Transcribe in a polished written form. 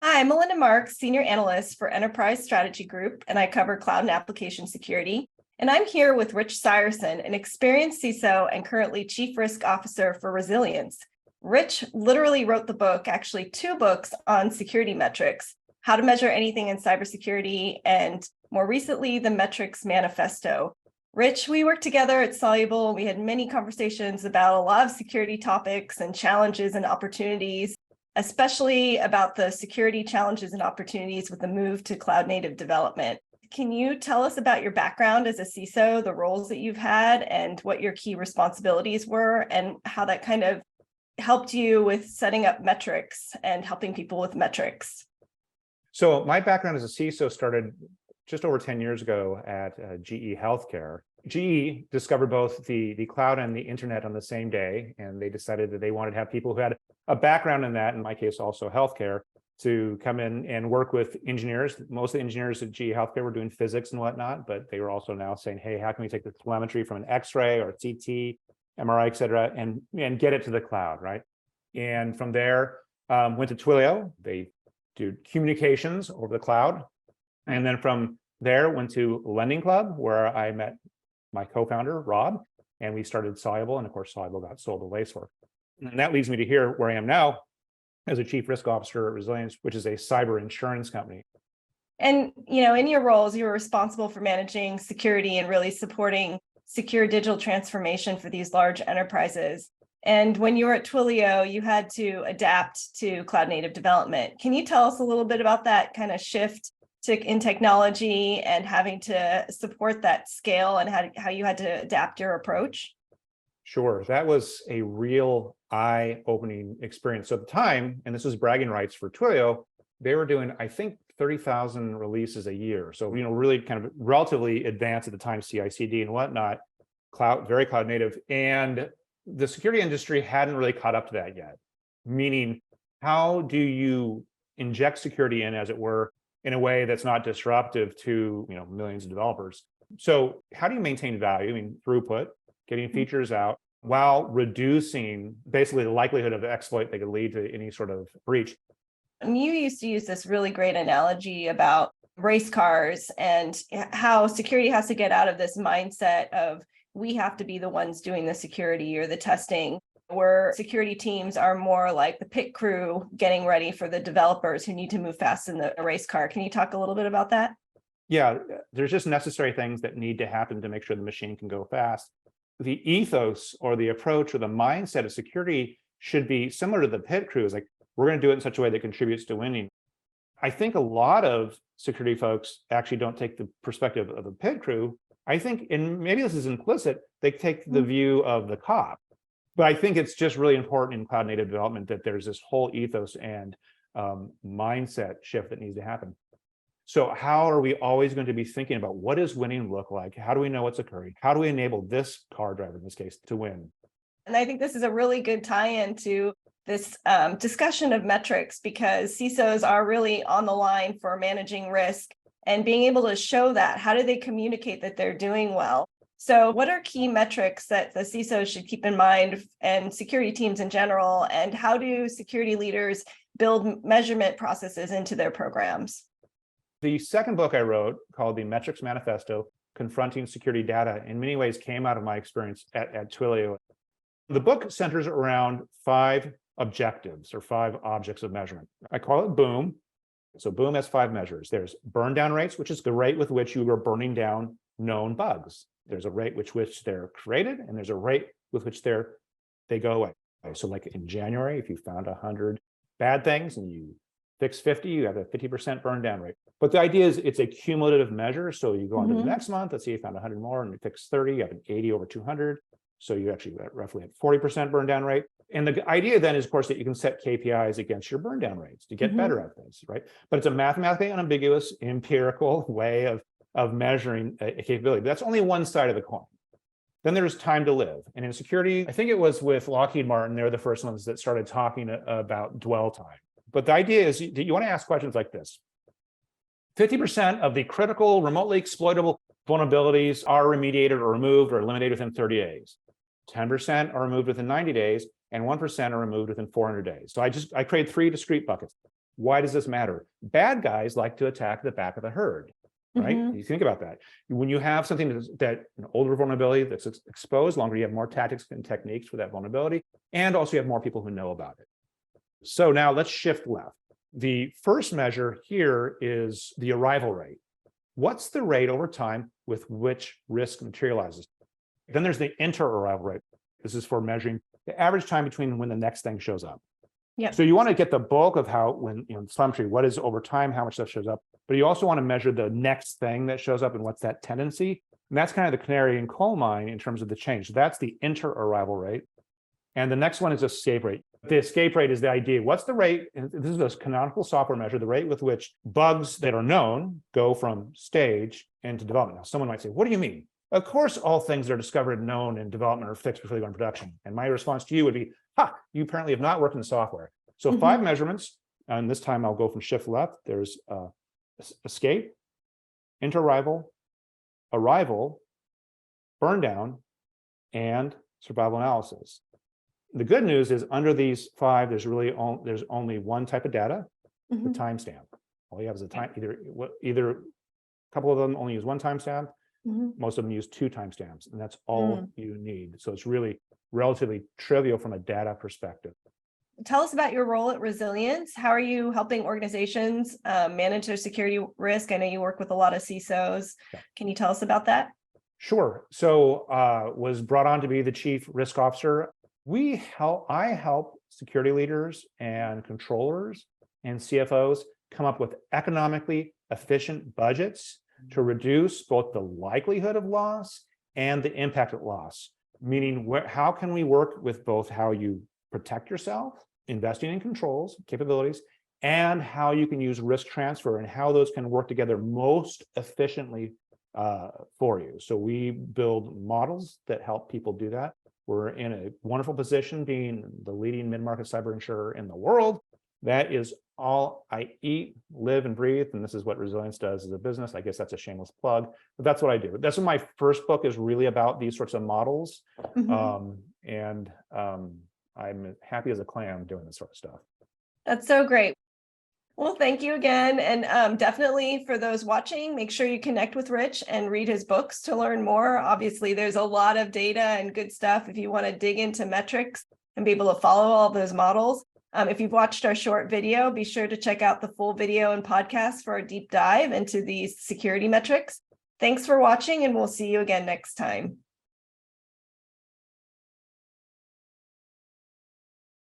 Hi, I'm Melinda Marks, Senior Analyst for Enterprise Strategy Group, and I cover cloud and application security. And I'm here with Rich Seiersen, an experienced CISO and currently Chief Risk Officer for Resilience. Rich literally wrote the book, actually two books on security metrics, How to Measure Anything in Cybersecurity, and more recently, the Metrics Manifesto. Rich, we worked together at Soluble. We had many conversations about a lot of security topics and challenges and opportunities, especially about the security challenges and opportunities with the move to cloud native development. Can you tell us about your background as a CISO, the roles that you've had, and what your key responsibilities were, and how that kind of helped you with setting up metrics and helping people with metrics? So my background as a CISO started just over 10 years ago at GE Healthcare. GE discovered both the cloud and the internet on the same day, and they decided that they wanted to have people who had a background in that, in my case also healthcare, to come in and work with engineers. Most of the engineers at GE Healthcare were doing physics and whatnot, but they were also now saying, hey, how can we take the telemetry from an X-ray or a CT, MRI, et cetera, and get it to the cloud, right? And from there, went to Twilio. They do communications over the cloud. And then from there, went to Lending Club, where I met my co-founder, Rob, and we started Soluble. And of course, Soluble got sold to Lacework. And that leads me to here, where I am now as a Chief Risk Officer at Resilience, which is a cyber insurance company. And, in your roles, you were responsible for managing security and really supporting secure digital transformation for these large enterprises. And when you were at Twilio, you had to adapt to cloud native development. Can you tell us a little bit about that kind of shift in technology and having to support that scale and how you had to adapt your approach? Sure. That was a real eye-opening experience. So at the time, and this was bragging rights for Twilio, they were doing, I think, 30,000 releases a year. So, really kind of relatively advanced at the time, CI/CD and whatnot, very cloud native. And the security industry hadn't really caught up to that yet. Meaning, how do you inject security in, as it were, in a way that's not disruptive to millions of developers? So how do you maintain value? Throughput, getting features out while reducing basically the likelihood of exploit that could lead to any sort of breach. And you used to use this really great analogy about race cars and how security has to get out of this mindset of we have to be the ones doing the security or the testing, where security teams are more like the pit crew getting ready for the developers who need to move fast in the race car. Can you talk a little bit about that? Yeah, there's just necessary things that need to happen to make sure the machine can go fast. The ethos or the approach or the mindset of security should be similar to the pit crew. Is like, we're going to do it in such a way that contributes to winning. I think a lot of security folks actually don't take the perspective of the pit crew. I think, and maybe this is implicit, they take the view of the cop. But I think it's just really important in cloud native development that there's this whole ethos and mindset shift that needs to happen. So how are we always going to be thinking about what does winning look like? How do we know what's occurring? How do we enable this car driver, in this case, to win? And I think this is a really good tie-in to this discussion of metrics, because CISOs are really on the line for managing risk and being able to show that. How do they communicate that they're doing well? So what are key metrics that the CISOs should keep in mind, and security teams in general, and how do security leaders build measurement processes into their programs? The second book I wrote, called The Metrics Manifesto, Confronting Security Data, in many ways came out of my experience at Twilio. The book centers around 5 objectives or 5 objects of measurement. I call it BOOM. So BOOM has 5 measures. There's burn down rates, which is the rate with which you are burning down known bugs. There's a rate with which they're created, and there's a rate with which they go away. So like in January, if you found 100 bad things and you fix 50, you have a 50% burn down rate. But the idea is it's a cumulative measure. So you go on to the next month, let's say you found 100 more and you fix 30, you have an 80 over 200. So you actually roughly have 40% burn down rate. And the idea then is, of course, that you can set KPIs against your burn down rates to get better at this, right? But it's a mathematically unambiguous, empirical way of measuring a capability. But that's only one side of the coin. Then there's time to live. And in security, I think it was with Lockheed Martin, they were the first ones that started talking about dwell time. But the idea is you want to ask questions like this. 50% of the critical, remotely exploitable vulnerabilities are remediated or removed or eliminated within 30 days. 10% are removed within 90 days, and 1% are removed within 400 days. So I create 3 discrete buckets. Why does this matter? Bad guys like to attack the back of the herd, right? You think about that. When you have something that an older vulnerability that's exposed longer, you have more tactics and techniques for that vulnerability, and also you have more people who know about it. So now let's shift left. The first measure here is the arrival rate. What's the rate over time with which risk materializes? Then there's the inter-arrival rate. This is for measuring the average time between when the next thing shows up. Yeah. So you want to get the bulk of how, when, telemetry, what is over time, how much stuff shows up, but you also want to measure the next thing that shows up and what's that tendency. And that's kind of the canary in coal mine in terms of the change. So that's the inter-arrival rate. And the next one is escape rate. The escape rate is the idea. What's the rate? And this is a canonical software measure, the rate with which bugs that are known go from stage into development. Now, someone might say, what do you mean? Of course, all things that are discovered, known in development are fixed before they go into production. And my response to you would be, you apparently have not worked in software. So 5 measurements, and this time I'll go from shift left. There's escape, inter-arrival, arrival, burn down, and survival analysis. The good news is under these 5, there's only one type of data, the timestamp. All you have is a time, either a couple of them only use one timestamp, most of them use 2 timestamps, and that's all you need. So it's really relatively trivial from a data perspective. Tell us about your role at Resilience. How are you helping organizations manage their security risk? I know you work with a lot of CISOs. Yeah. Can you tell us about that? Sure. So was brought on to be the chief risk officer. I help security leaders and controllers and CFOs come up with economically efficient budgets to reduce both the likelihood of loss and the impact of loss. Meaning, how can we work with both how you protect yourself, investing in controls, capabilities, and how you can use risk transfer and how those can work together most efficiently for you. So we build models that help people do that. We're in a wonderful position being the leading mid-market cyber insurer in the world. That is all I eat, live, and breathe. And this is what Resilience does as a business. I guess that's a shameless plug, but that's what I do. That's what my first book is really about, these sorts of models. I'm happy as a clam doing this sort of stuff. That's so great. Well, thank you again. And definitely for those watching, make sure you connect with Rich and read his books to learn more. Obviously, there's a lot of data and good stuff if you want to dig into metrics and be able to follow all those models. If you've watched our short video, be sure to check out the full video and podcast for a deep dive into these security metrics. Thanks for watching, and we'll see you again next time.